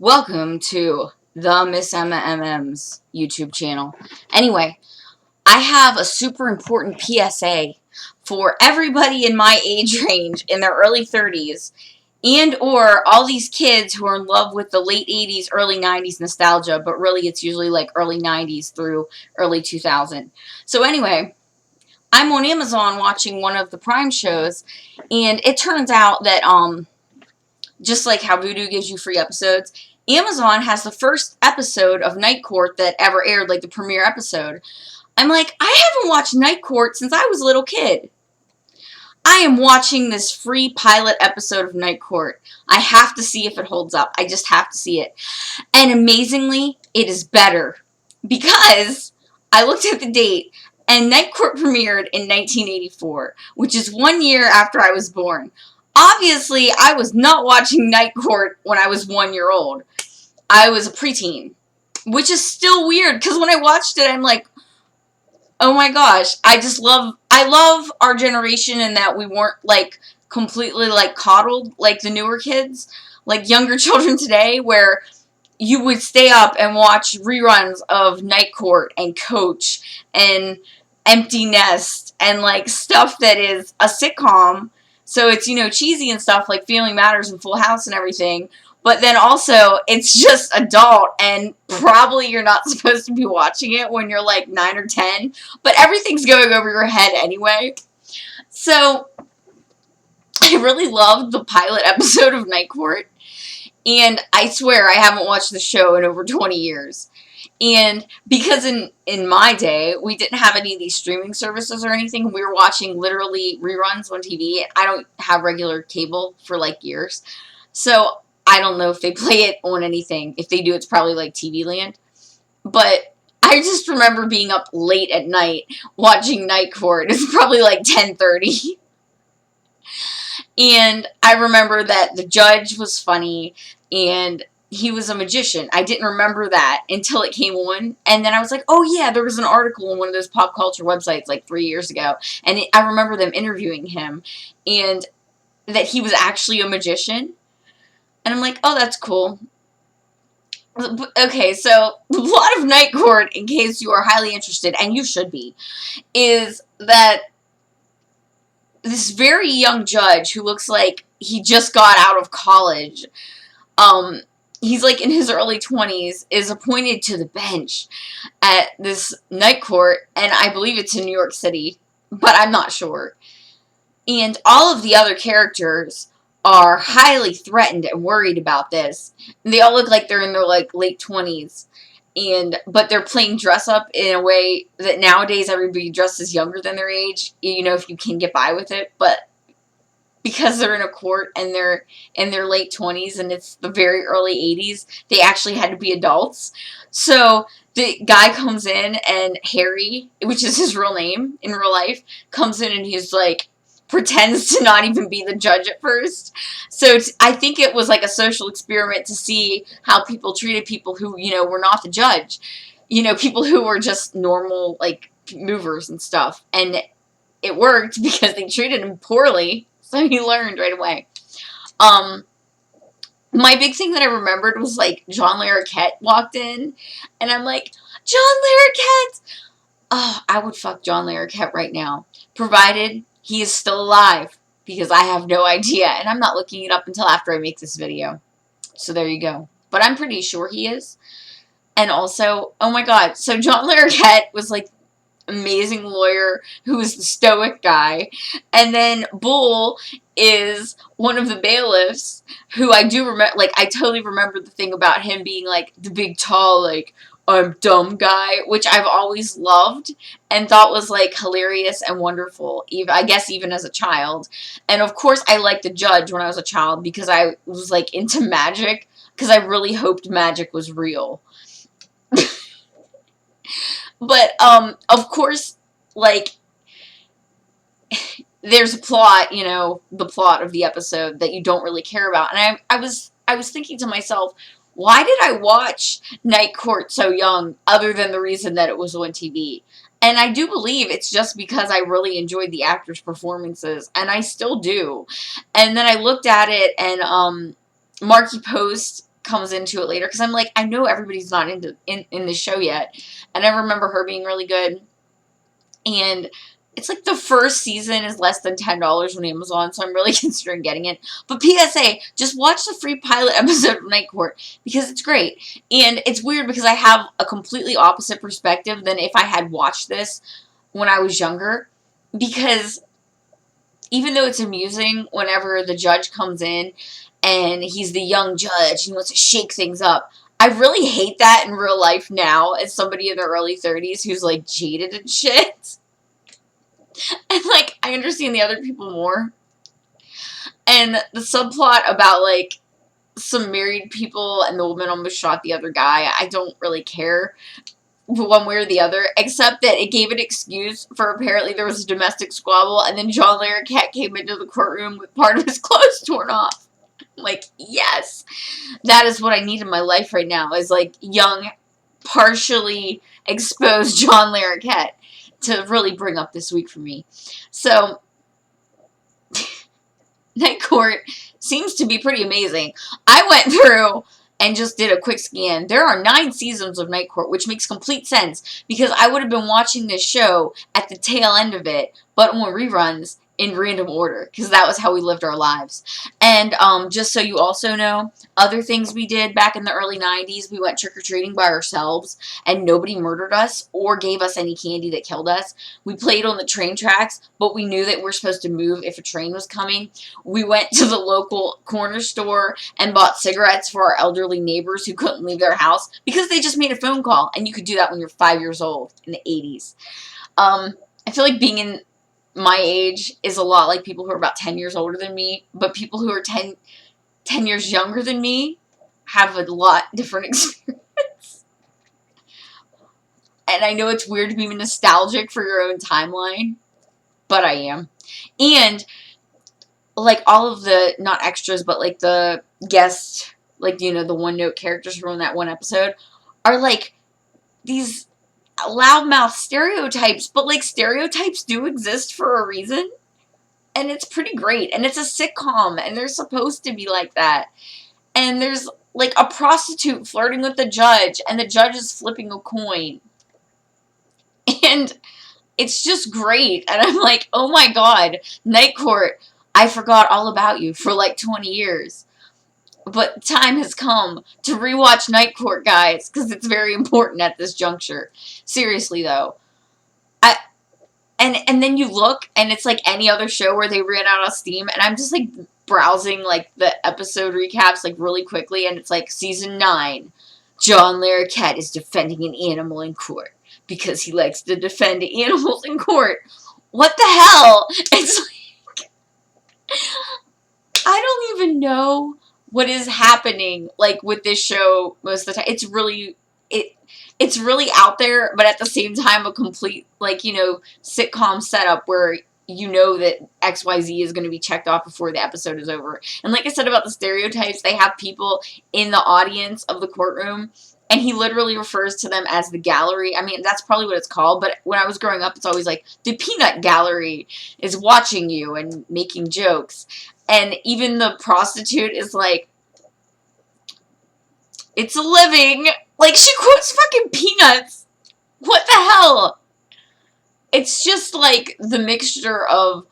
Welcome to the Miss Emma MM's YouTube channel. Anyway, I have a super important PSA for everybody in my age range in their early 30s and or all these kids who are in love with the late 80s, early 90s nostalgia, but really it's usually like early 90s through early 2000. So anyway, I'm on Amazon watching one of the Prime shows, and it turns out that just like how Vudu gives you free episodes, Amazon has the first episode of Night Court that ever aired, like the premiere episode. I'm like, I haven't watched Night Court since I was a little kid. I am watching this free pilot episode of Night Court. I have to see if it holds up. I just have to see it. And amazingly, it is better. Because I looked at the date, and Night Court premiered in 1984, which is 1 year after I was born. Obviously, I was not watching Night Court when I was 1 year old. I was a preteen, which is still weird, because when I watched it, I'm like, oh my gosh, I love our generation in that we weren't, like, completely, like, coddled, like the newer kids, like younger children today, where you would stay up and watch reruns of Night Court and Coach and Empty Nest and, like, stuff that is a sitcom. So it's, you know, cheesy and stuff like Family Matters and Full House and everything. But then also, it's just adult, and probably you're not supposed to be watching it when you're like 9 or 10. But everything's going over your head anyway. So, I really loved the pilot episode of Night Court. And I swear I haven't watched the show in over 20 years. And because in my day, we didn't have any of these streaming services or anything. We were watching literally reruns on TV. I don't have regular cable for like years. So I don't know if they play it on anything. If they do, it's probably like TV Land. But I just remember being up late at night watching Night Court. It's probably like 10:30. And I remember that the judge was funny and he was a magician. I didn't remember that until it came on. And then I was like, oh yeah, there was an article on one of those pop culture websites like 3 years ago. And I remember them interviewing him and that he was actually a magician. And I'm like, oh, that's cool. Okay, so the plot of Night Court, in case you are highly interested, and you should be, is that this very young judge who looks like he just got out of college, he's like in his early 20s, is appointed to the bench at this Night Court, and I believe it's in New York City, but I'm not sure. And all of the other characters are highly threatened and worried about this. And they all look like they're in their like late 20s. But they're playing dress up in a way that nowadays everybody dresses younger than their age, you know, if you can get by with it. But because they're in a court and they're in their late 20s and it's the very early 80s, they actually had to be adults. So the guy comes in, and Harry, which is his real name in real life, comes in and he's like, pretends to not even be the judge at first. So I think it was like a social experiment to see how people treated people who, you know, were not the judge. You know, people who were just normal, like, movers and stuff. And it worked because they treated him poorly, so he learned right away. My big thing that I remembered was, like, John Larroquette walked in, and I'm like, John Larroquette! Oh, I would fuck John Larroquette right now, provided he is still alive, because I have no idea, and I'm not looking it up until after I make this video. So there you go. But I'm pretty sure he is. And also, oh my god, so John Larroquette was like amazing lawyer who was the stoic guy, and then Bull is one of the bailiffs who I do remember, like, I totally remember the thing about him being like the big tall, like, I'm dumb guy, which I've always loved and thought was like hilarious and wonderful, I guess even as a child. And of course I liked the judge when I was a child because I was like into magic, because I really hoped magic was real. But of course, like, there's a plot, you know, the plot of the episode that you don't really care about. And I was thinking to myself, why did I watch Night Court so young, other than the reason that it was on TV? And I do believe it's just because I really enjoyed the actors' performances, and I still do. And then I looked at it, and Marky Post comes into it later, because I'm like, I know everybody's not in the show yet, and I remember her being really good, and it's like the first season is less than $10 on Amazon, so I'm really considering getting it. But PSA, just watch the free pilot episode of Night Court, because it's great. And it's weird because I have a completely opposite perspective than if I had watched this when I was younger, because even though it's amusing whenever the judge comes in and he's the young judge and he wants to shake things up, I really hate that in real life now as somebody in their early 30s who's like jaded and shit. And like, I understand the other people more. And the subplot about like some married people and the woman almost shot the other guy, I don't really care one way or the other, except that it gave an excuse for apparently there was a domestic squabble, and then John Larroquette came into the courtroom with part of his clothes torn off. Like, yes, that is what I need in my life right now, is like young, partially exposed John Larroquette to really bring up this week for me. So, Night Court seems to be pretty amazing. I went through and just did a quick scan. There are 9 seasons of Night Court, which makes complete sense, because I would have been watching this show at the tail end of it, but on reruns in random order, because that was how we lived our lives. And just so you also know, other things we did back in the early 90s, we went trick-or-treating by ourselves, and nobody murdered us or gave us any candy that killed us. We played on the train tracks, but we knew that we were supposed to move if a train was coming. We went to the local corner store and bought cigarettes for our elderly neighbors who couldn't leave their house, because they just made a phone call, and you could do that when you're 5 years old in the 80s. I feel like being in my age is a lot like people who are about 10 years older than me, but people who are 10 years younger than me have a lot different experience. And I know it's weird to be nostalgic for your own timeline, but I am. And like all of the, not extras, but like the guest, like, you know, the one-note characters from that one episode are like these loudmouth stereotypes, but like stereotypes do exist for a reason, and it's pretty great. And it's a sitcom, and they're supposed to be like that. And there's like a prostitute flirting with the judge, and the judge is flipping a coin, and it's just great. And I'm like, oh my god, Night Court, I forgot all about you for like 20 years. But time has come to rewatch Night Court, guys, because it's very important at this juncture. Seriously, though. And then you look, and it's like any other show where they ran out of steam, and I'm just, like, browsing, like, the episode recaps, like, really quickly, and it's like, Season 9, John Larroquette is defending an animal in court, because he likes to defend animals in court. What the hell? It's like, I don't even know what is happening, like, with this show most of the time. It's really, it's really out there, but at the same time a complete, like, you know, sitcom setup where you know that XYZ is going to be checked off before the episode is over. And like I said about the stereotypes, they have people in the audience of the courtroom, and he literally refers to them as the gallery. I mean, that's probably what it's called, but when I was growing up, it's always like, the peanut gallery is watching you and making jokes. And even the prostitute is like, it's a living. Like, she quotes fucking Peanuts. What the hell? It's just like the mixture of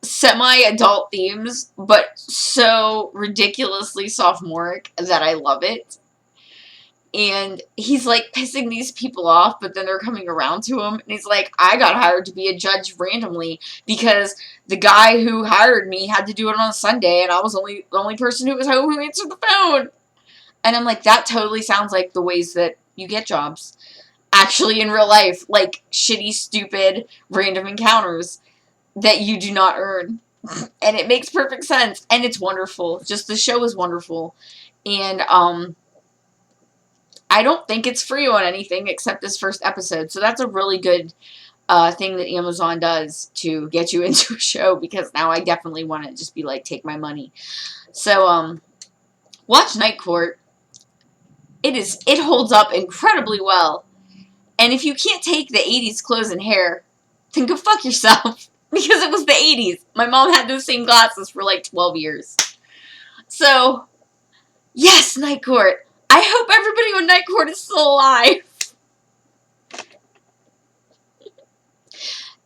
semi-adult themes, but so ridiculously sophomoric that I love it. And he's like pissing these people off, but then they're coming around to him. And he's like, I got hired to be a judge randomly because the guy who hired me had to do it on a Sunday, and I was the only person who was home who answered the phone. And I'm like, that totally sounds like the ways that you get jobs. Actually, in real life. Like, shitty, stupid, random encounters that you do not earn. And it makes perfect sense. And it's wonderful. Just, the show is wonderful. And, I don't think it's free on anything except this first episode. So that's a really good thing that Amazon does to get you into a show, because now I definitely want to just be like, take my money. So, watch Night Court. It holds up incredibly well. And if you can't take the 80s clothes and hair, then go fuck yourself. Because it was the 80s. My mom had those same glasses for like 12 years. So, Yes, Night Court. I hope everybody on Night Court is still alive.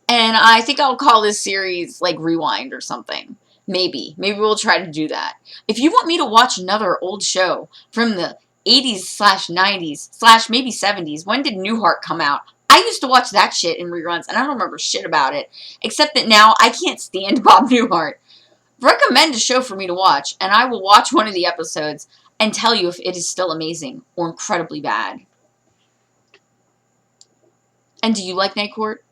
And I think I'll call this series, like, Rewind or something. Maybe. Maybe we'll try to do that. If you want me to watch another old show from the 80s/90s/ maybe 70s, when did Newhart come out? I used to watch that shit in reruns, and I don't remember shit about it. Except that now I can't stand Bob Newhart. Recommend a show for me to watch, and I will watch one of the episodes and tell you if it is still amazing or incredibly bad. And do you like Night Court?